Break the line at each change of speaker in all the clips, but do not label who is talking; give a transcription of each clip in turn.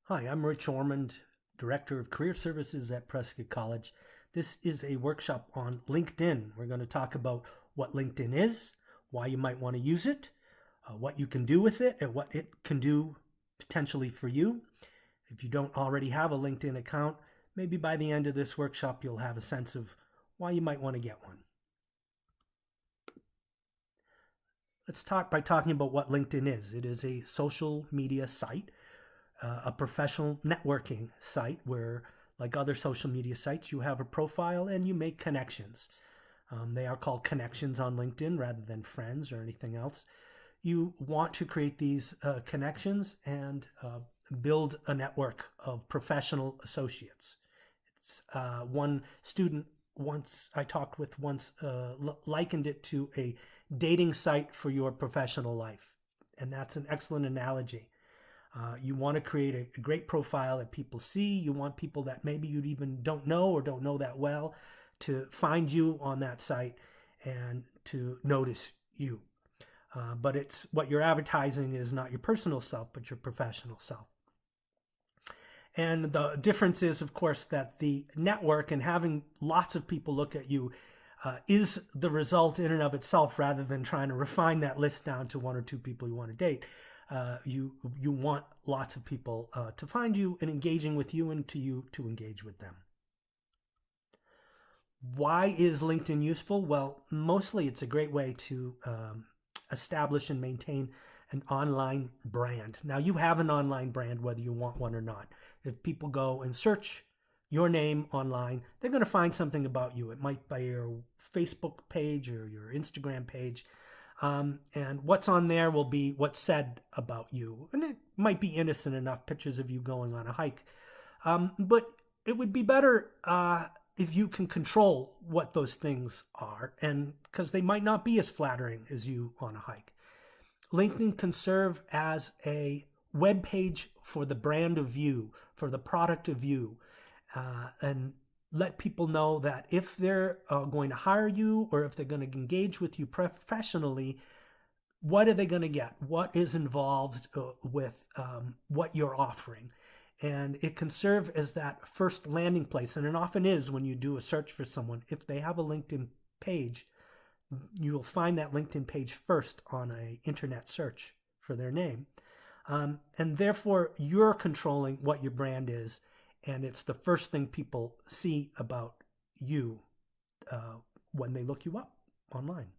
Hi, I'm Rich Ormond, Director of Career Services at Prescott College. This is a workshop on LinkedIn. We're going to talk about what LinkedIn is, why you might want to use it, what you can do with it, and what it can do potentially for you. If you don't already have a LinkedIn account, maybe by the end of this workshop, you'll have a sense of why you might want to get one. Let's start by talking about what LinkedIn is. It is a social media site, a professional networking site where, like other social media sites, you have a profile and you make connections. They are called connections on LinkedIn rather than friends or anything else. You want to create these connections and build a network of professional associates. It's one student once I talked with once likened it to a dating site for your professional life, and that's an excellent analogy. You want to create a great profile that people see. You want people that maybe you even don't know or don't know that well to find you on that site and to notice you. But it's what you're advertising is not your personal self, but your professional self. And the difference is, of course, that the network and having lots of people look at you is the result in and of itself, rather than trying to refine that list down to one or two people you want to date. You want lots of people to find you and engaging with you, and to you to engage with them. Why is LinkedIn useful? Well, mostly it's a great way to establish and maintain an online brand. Now, you have an online brand whether you want one or not. If people go and search your name online, they're going to find something about you. It might be your Facebook page or your Instagram page. And what's on there will be what's said about you. And it might be innocent enough, pictures of you going on a hike. But it would be better if you can control what those things are, and because they might not be as flattering as you on a hike. LinkedIn can serve as a web page for the brand of you, for the product of you, and let people know that if they're going to hire you or if they're going to engage with you professionally, what are they going to get? What is involved with what you're offering? And it can serve as that first landing place. And it often is when you do a search for someone. If they have a LinkedIn page, you will find that LinkedIn page first on an internet search for their name. And therefore, you're controlling what your brand is. And it's the first thing people see about you when they look you up online.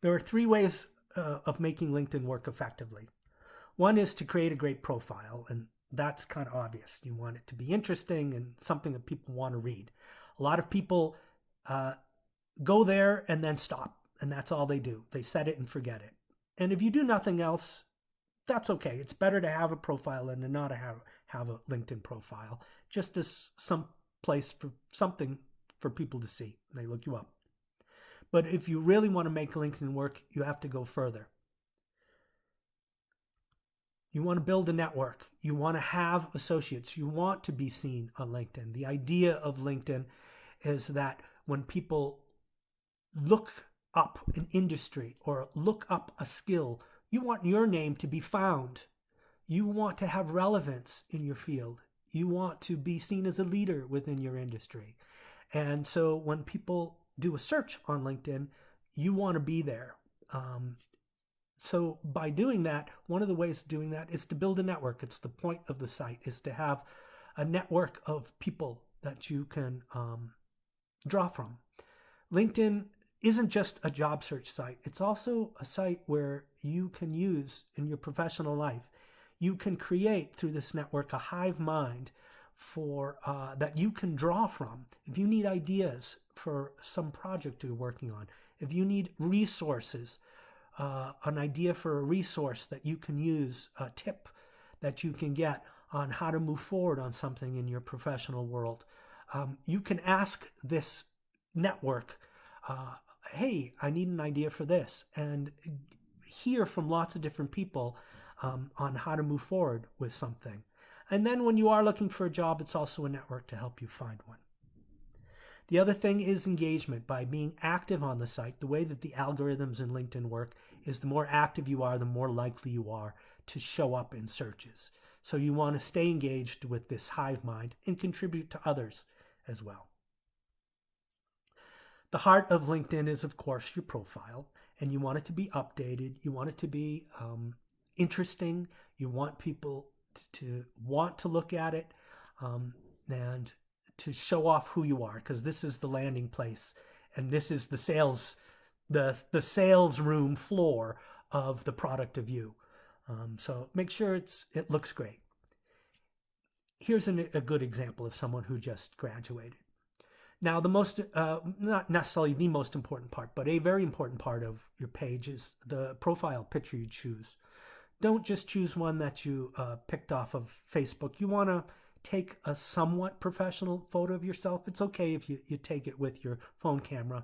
There are three ways of making LinkedIn work effectively. One is to create a great profile, and that's kind of obvious. You want it to be interesting and something that people want to read. A lot of people go there and then stop, and that's all they do. They set it and forget it. And if you do nothing else, that's okay. It's better to have a profile than to not have a LinkedIn profile, just as some place for something for people to see. They look you up. But if you really want to make LinkedIn work, you have to go further. You want to build a network. You want to have associates. You want to be seen on LinkedIn. The idea of LinkedIn is that when people look up an industry or look up a skill, you want your name to be found. You want to have relevance in your field. You want to be seen as a leader within your industry. And so when people do a search on LinkedIn, you want to be there. So by doing that, one of the ways of doing that is to build a network. It's the point of the site, is to have a network of people that you can draw from. LinkedIn isn't just a job search site. It's also a site where you can use in your professional life. You can create through this network a hive mind for that you can draw from. If you need ideas for some project you're working on, if you need resources, an idea for a resource that you can use, a tip that you can get on how to move forward on something in your professional world, you can ask this network, hey, I need an idea for this, and hear from lots of different people on how to move forward with something. And then when you are looking for a job, it's also a network to help you find one. The other thing is engagement. By being active on the site, the way that the algorithms in LinkedIn work is the more active you are, the more likely you are to show up in searches. So you want to stay engaged with this hive mind and contribute to others as well. The heart of LinkedIn is, of course, your profile, and you want it to be updated. You want it to be interesting. You want people to want to look at it and to show off who you are, because this is the landing place, and this is the sales room floor of the product of you. So make sure it looks great. Here's a good example of someone who just graduated. Now, the most, not necessarily the most important part, but a very important part of your page is the profile picture you choose. Don't just choose one that you picked off of Facebook. You want to take a somewhat professional photo of yourself. It's okay if you take it with your phone camera.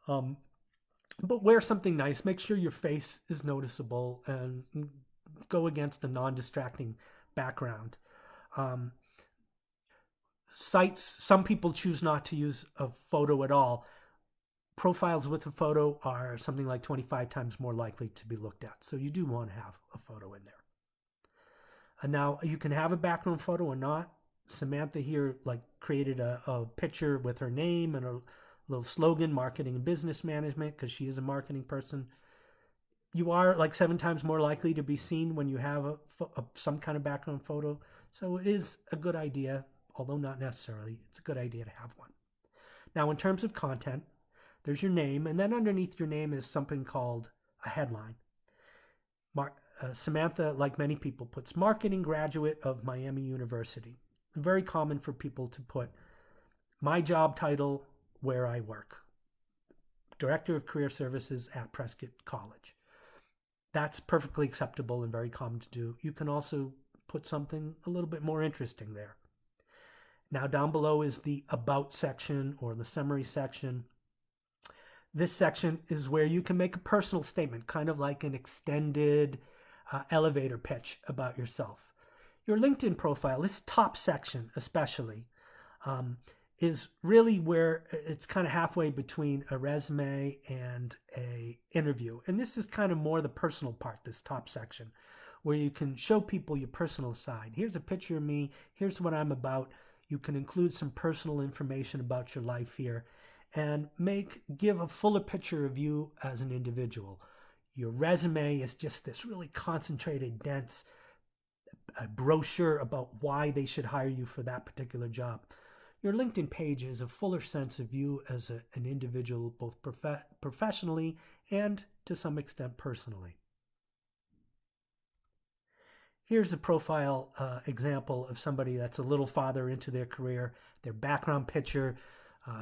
But wear something nice. Make sure your face is noticeable and go against a non-distracting background. Sites, some people choose not to use a photo at all. Profiles with a photo are something like 25 times more likely to be looked at. So you do want to have a photo in there. And now you can have a background photo or not. Samantha here created a picture with her name and a little slogan, marketing and business management, because she is a marketing person. You are 7 times more likely to be seen when you have some kind of background photo. So it is a good idea, although not necessarily. It's a good idea to have one. Now, in terms of content, there's your name, and then underneath your name is something called a headline. Samantha, like many people, puts marketing graduate of Miami University. Very common for people to put my job title, where I work. Director of Career Services at Prescott College. That's perfectly acceptable and very common to do. You can also put something a little bit more interesting there. Now, down below is the About section or the Summary section. This section is where you can make a personal statement, kind of like an extended elevator pitch about yourself. Your LinkedIn profile, this top section especially, is really where it's kind of halfway between a resume and a interview. And this is kind of more the personal part, this top section, where you can show people your personal side. Here's a picture of me. Here's what I'm about. You can include some personal information about your life here and give a fuller picture of you as an individual. Your resume is just this really concentrated, dense brochure about why they should hire you for that particular job. Your LinkedIn page is a fuller sense of you as an individual, both professionally and to some extent personally. Here's a profile example of somebody that's a little farther into their career. Their background picture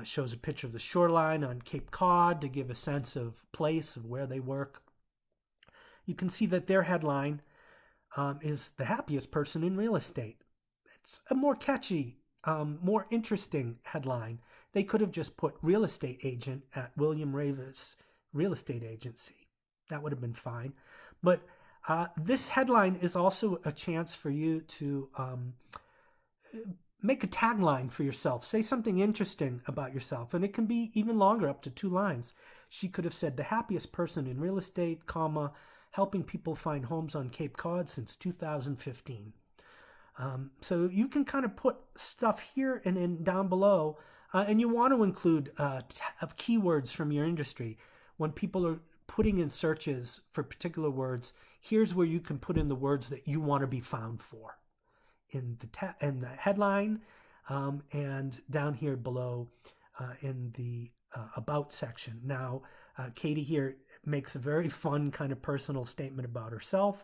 shows a picture of the shoreline on Cape Cod to give a sense of place, of where they work. You can see that their headline is the happiest person in real estate. It's a more catchy, more interesting headline. They could have just put real estate agent at William Ravis Real Estate Agency. That would have been fine. But this headline is also a chance for you to make a tagline for yourself. Say something interesting about yourself, and it can be even longer, up to 2 lines. She could have said, the happiest person in real estate, comma, helping people find homes on Cape Cod since 2015. So you can kind of put stuff here and then down below, and you want to include keywords from your industry. When people are putting in searches for particular words, here's where you can put in the words that you want to be found for in the headline, and down here below in the About section. Now, Katie here makes a very fun kind of personal statement about herself,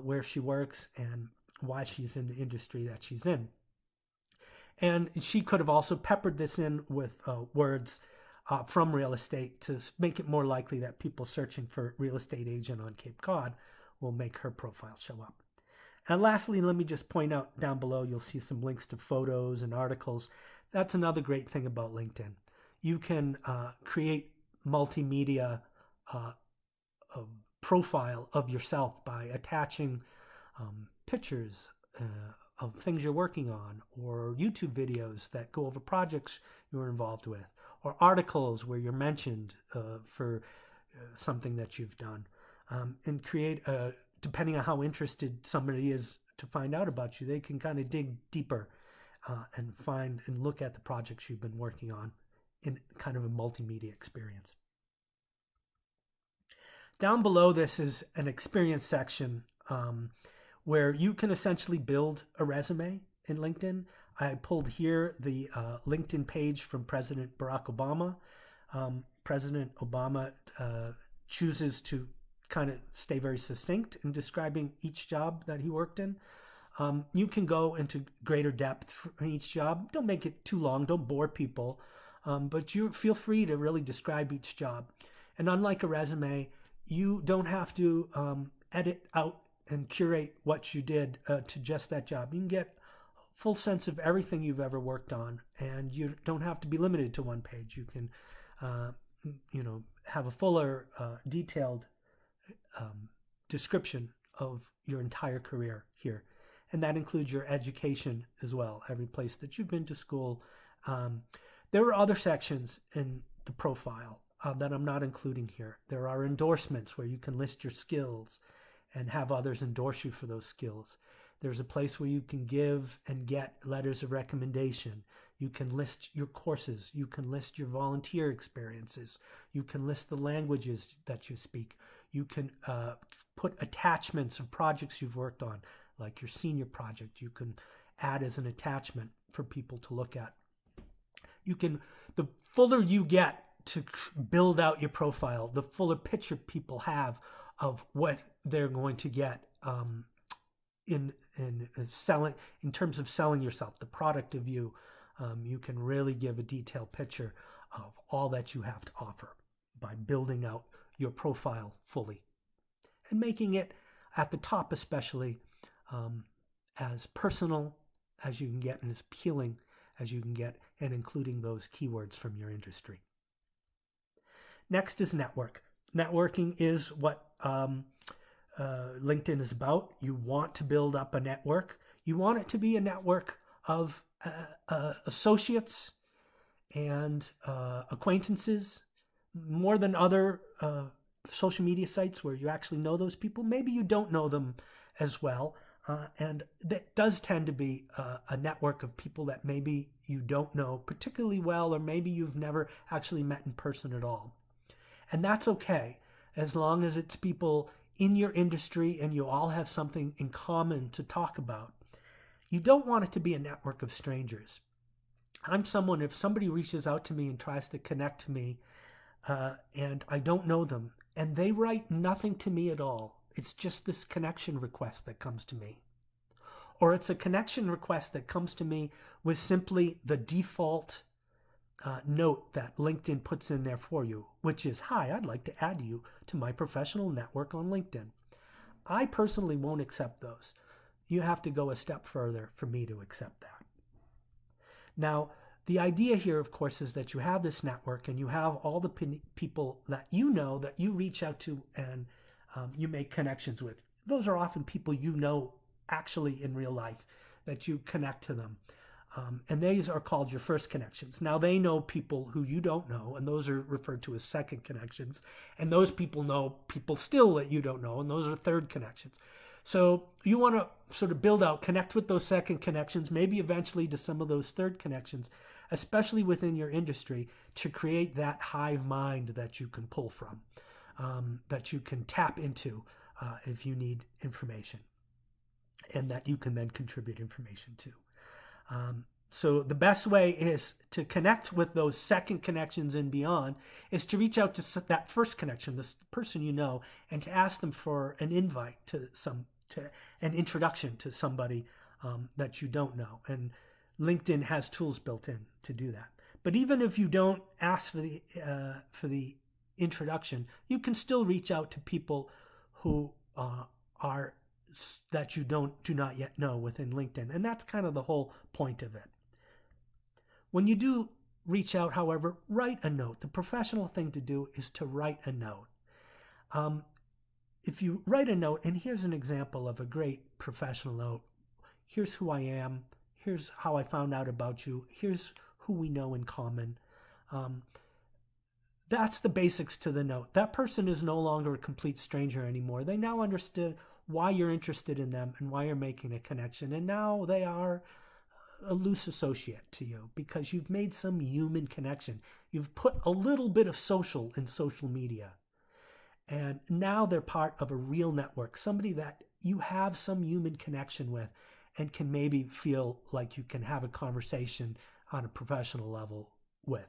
where she works and why she's in the industry that she's in. And she could have also peppered this in with words from real estate to make it more likely that people searching for real estate agent on Cape Cod will make her profile show up. And lastly, let me just point out down below, you'll see some links to photos and articles. That's another great thing about LinkedIn. You can create multimedia profile of yourself by attaching pictures of things you're working on, or YouTube videos that go over projects you're involved with, or articles where you're mentioned for something that you've done, and create a depending on how interested somebody is to find out about you, they can kind of dig deeper and find and look at the projects you've been working on in kind of a multimedia experience. Down below this is an experience section where you can essentially build a resume in LinkedIn. I pulled here the LinkedIn page from President Barack Obama. President Obama chooses to kind of stay very succinct in describing each job that he worked in. You can go into greater depth for each job. Don't make it too long. Don't bore people. But you feel free to really describe each job. And unlike a resume, you don't have to edit out and curate what you did to just that job. You can get a full sense of everything you've ever worked on, and you don't have to be limited to one page. You can, have a fuller, detailed description of your entire career here. And that includes your education as well, every place that you've been to school. There are other sections in the profile that I'm not including here. There are endorsements where you can list your skills and have others endorse you for those skills. There's a place where you can give and get letters of recommendation. You can list your courses. You can list your volunteer experiences. You can list the languages that you speak. You can put attachments of projects you've worked on, like your senior project. You can add as an attachment for people to look at. The fuller you get to build out your profile, the fuller picture people have of what they're going to get in selling, in terms of selling yourself, the product of you. You can really give a detailed picture of all that you have to offer by building out your profile fully and making it at the top especially as personal as you can get and as appealing as you can get, and including those keywords from your industry. Next is network. Networking is what LinkedIn is about. You want to build up a network. You want it to be a network of associates and acquaintances, more than other social media sites where you actually know those people. Maybe you don't know them as well. And that does tend to be a network of people that maybe you don't know particularly well, or maybe you've never actually met in person at all. And that's okay, as long as it's people in your industry and you all have something in common to talk about. You don't want it to be a network of strangers. I'm someone, if somebody reaches out to me and tries to connect to me, and I don't know them, and they write nothing to me at all, it's just this connection request that comes to me. Or it's a connection request that comes to me with simply the default note that LinkedIn puts in there for you, which is, "Hi, I'd like to add you to my professional network on LinkedIn." I personally won't accept those. You have to go a step further for me to accept that. Now, the idea here, of course, is that you have this network and you have all the people that you know that you reach out to and you make connections with. Those are often people you know actually in real life, that you connect to them. And these are called your first connections. Now, they know people who you don't know, and those are referred to as second connections. And those people know people still that you don't know, and those are third connections. So you want to sort of build out, connect with those second connections, maybe eventually to some of those third connections, especially within your industry, to create that hive mind that you can pull from, that you can tap into if you need information, and that you can then contribute information to. So the best way is to connect with those second connections and beyond is to reach out to that first connection, this person you know, and to ask them for an invite to an introduction to somebody that you don't know. And LinkedIn has tools built in to do that. But even if you don't ask for the introduction, you can still reach out to people who are that you do not yet know within LinkedIn. And that's kind of the whole point of it. When you do reach out, however, write a note. The professional thing to do is to write a note. If you write a note, and here's an example of a great professional note. Here's who I am. Here's how I found out about you. Here's who we know in common. That's the basics to the note. That person is no longer a complete stranger anymore. They now understood why you're interested in them and why you're making a connection. And now they are a loose associate to you because you've made some human connection. You've put a little bit of social in social media. And now they're part of a real network, somebody that you have some human connection with and can maybe feel like you can have a conversation on a professional level with.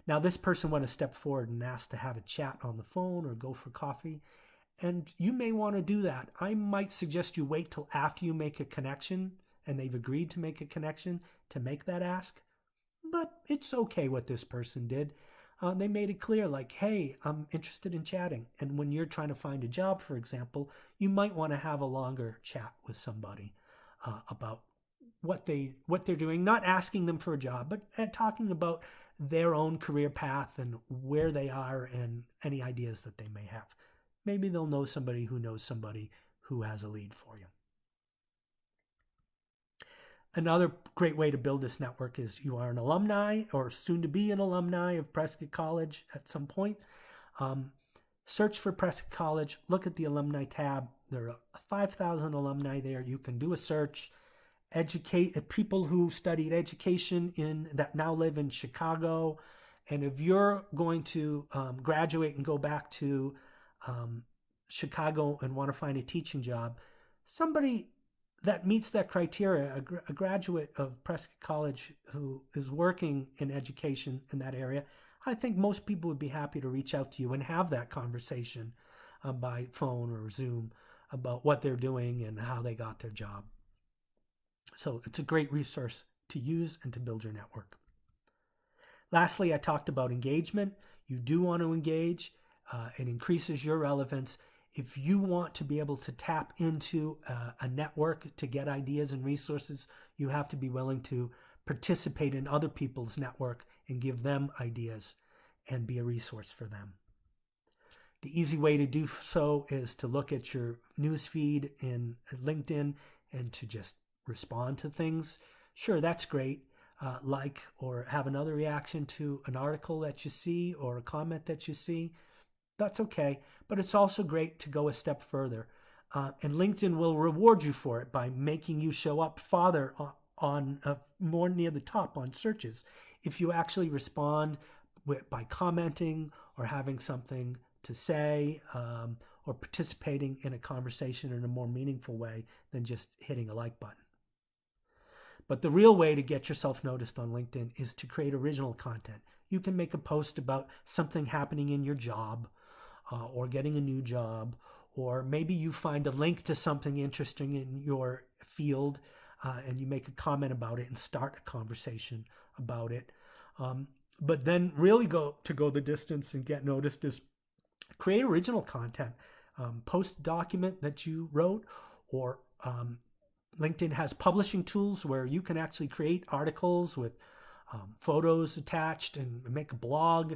Now, this person went a step forward and asked to have a chat on the phone or go for coffee. And you may want to do that. I might suggest you wait till after you make a connection and they've agreed to make a connection to make that ask. But it's okay what this person did. They made it clear, like, hey, I'm interested in chatting. And when you're trying to find a job, for example, you might want to have a longer chat with somebody about what they're doing, not asking them for a job, but talking about their own career path and where they are and any ideas that they may have. Maybe they'll know somebody who knows somebody who has a lead for you. Another great way to build this network is you are an alumni or soon to be an alumni of Prescott College at some point. Search for Prescott College, look at the alumni tab. There are 5,000 alumni there. You can do a search, educate people who studied education that now live in Chicago. And if you're going to graduate and go back to Chicago and want to find a teaching job, somebody that meets that criteria, a graduate of Prescott College who is working in education in that area, I think most people would be happy to reach out to you and have that conversation by phone or Zoom about what they're doing and how they got their job. So it's a great resource to use and to build your network. Lastly, I talked about engagement. You do want to engage. It increases your relevance. If you want to be able to tap into a network to get ideas and resources, you have to be willing to participate in other people's network and give them ideas and be a resource for them. The easy way to do so is to look at your newsfeed in LinkedIn and to just respond to things. Sure, that's great. Like or have another reaction to an article that you see or a comment that you see. That's okay, but it's also great to go a step further. And LinkedIn will reward you for it by making you show up farther on more near the top on searches. If you actually respond by commenting or having something to say or participating in a conversation in a more meaningful way than just hitting a like button. But the real way to get yourself noticed on LinkedIn is to create original content. You can make a post about something happening in your job or getting a new job, or maybe you find a link to something interesting in your field and you make a comment about it and start a conversation about it. But then really go the distance and get noticed is create original content. Post a document that you wrote, or LinkedIn has publishing tools where you can actually create articles with photos attached and make a blog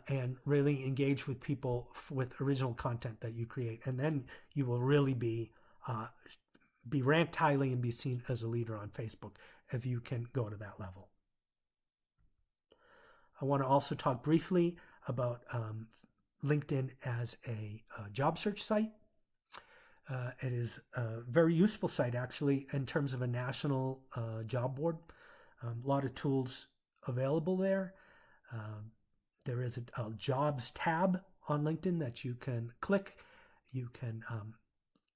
and really engage with people with original content that you create. And then you will really be ranked highly and be seen as a leader on Facebook if you can go to that level. I want to also talk briefly about LinkedIn as a job search site. It is a very useful site, actually, in terms of a national job board. A lot of tools available there. There is a jobs tab on LinkedIn that you can click. You can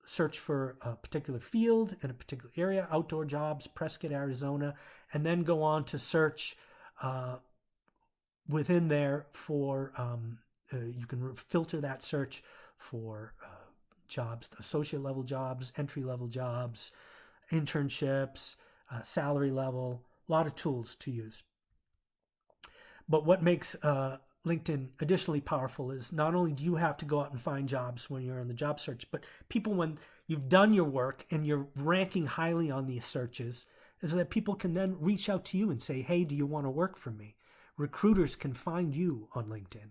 search for a particular field in a particular area, outdoor jobs, Prescott, Arizona, and then go on to search within there for, you can filter that search for jobs, associate level jobs, entry level jobs, internships, salary level, a lot of tools to use. But what makes LinkedIn additionally powerful is not only do you have to go out and find jobs when you're in the job search, but people, when you've done your work and you're ranking highly on these searches, is that people can then reach out to you and say, hey, do you want to work for me? Recruiters can find you on LinkedIn.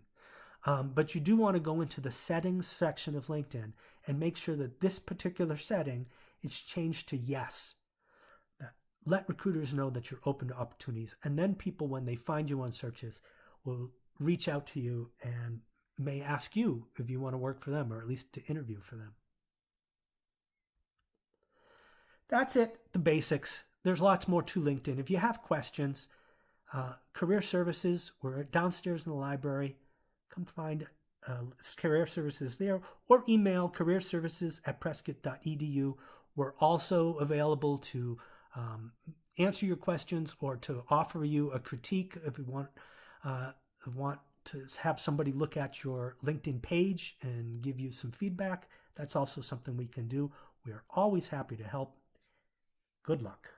But you do want to go into the settings section of LinkedIn and make sure that this particular setting is changed to yes. Let recruiters know that you're open to opportunities. And then people, when they find you on searches, will reach out to you and may ask you if you want to work for them or at least to interview for them. That's it, the basics. There's lots more to LinkedIn. If you have questions, career services, we're downstairs in the library. Come find career services there, or email careerservices@prescott.edu. We're also available to answer your questions or to offer you a critique if you want to have somebody look at your LinkedIn page and give you some feedback. That's also something we can do. We're always happy to help. Good luck.